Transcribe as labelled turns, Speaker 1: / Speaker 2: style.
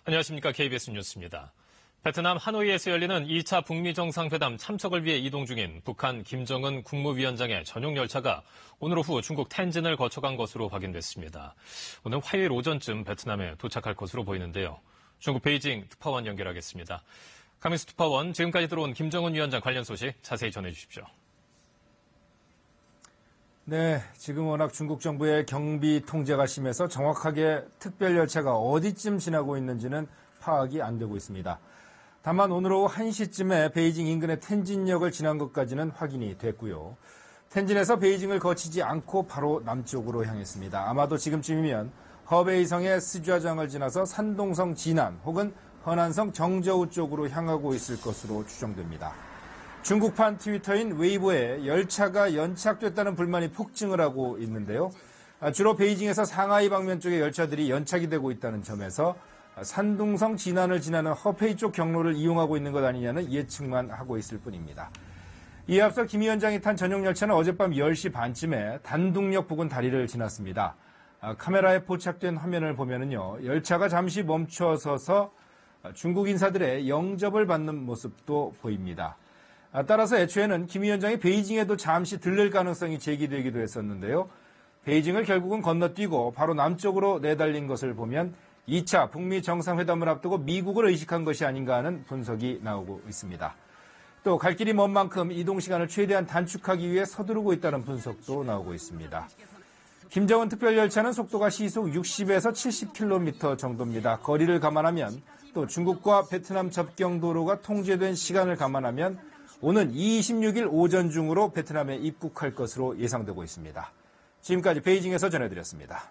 Speaker 1: 안녕하십니까. KBS 뉴스입니다. 베트남 하노이에서 열리는 2차 북미 정상회담 참석을 위해 이동 중인 북한 김정은 국무위원장의 전용 열차가 오늘 오후 중국 텐진을 거쳐간 것으로 확인됐습니다. 오늘 화요일 오전쯤 베트남에 도착할 것으로 보이는데요. 중국 베이징 특파원 연결하겠습니다. 강민수 특파원, 지금까지 들어온 김정은 위원장 관련 소식 자세히 전해주십시오.
Speaker 2: 네, 지금 워낙 중국 정부의 경비 통제가 심해서 정확하게 특별 열차가 어디쯤 지나고 있는지는 파악이 안 되고 있습니다. 다만 오늘 오후 1시쯤에 베이징 인근의 텐진역을 지난 것까지는 확인이 됐고요. 텐진에서 베이징을 거치지 않고 바로 남쪽으로 향했습니다. 아마도 지금쯤이면 허베이성의 스좌장을 지나서 산동성 진안 혹은 허난성 정저우 쪽으로 향하고 있을 것으로 추정됩니다. 중국판 트위터인 웨이보에 열차가 연착됐다는 불만이 폭증을 하고 있는데요. 주로 베이징에서 상하이 방면 쪽의 열차들이 연착이 되고 있다는 점에서 산둥성 진안을 지나는 허페이 쪽 경로를 이용하고 있는 것 아니냐는 예측만 하고 있을 뿐입니다. 이에 앞서 김 위원장이 탄 전용 열차는 어젯밤 10시 반쯤에 단둥역 부근 다리를 지났습니다. 카메라에 포착된 화면을 보면은요, 열차가 잠시 멈춰서서 중국 인사들의 영접을 받는 모습도 보입니다. 따라서 애초에는 김 위원장이 베이징에도 잠시 들를 가능성이 제기되기도 했었는데요. 베이징을 결국은 건너뛰고 바로 남쪽으로 내달린 것을 보면 2차 북미 정상회담을 앞두고 미국을 의식한 것이 아닌가 하는 분석이 나오고 있습니다. 또 갈 길이 먼 만큼 이동 시간을 최대한 단축하기 위해 서두르고 있다는 분석도 나오고 있습니다. 김정은 특별열차는 속도가 시속 60에서 70km 정도입니다. 거리를 감안하면 또 중국과 베트남 접경도로가 통제된 시간을 감안하면 오는 26일 오전 중으로 베트남에 입국할 것으로 예상되고 있습니다. 지금까지 베이징에서 전해드렸습니다.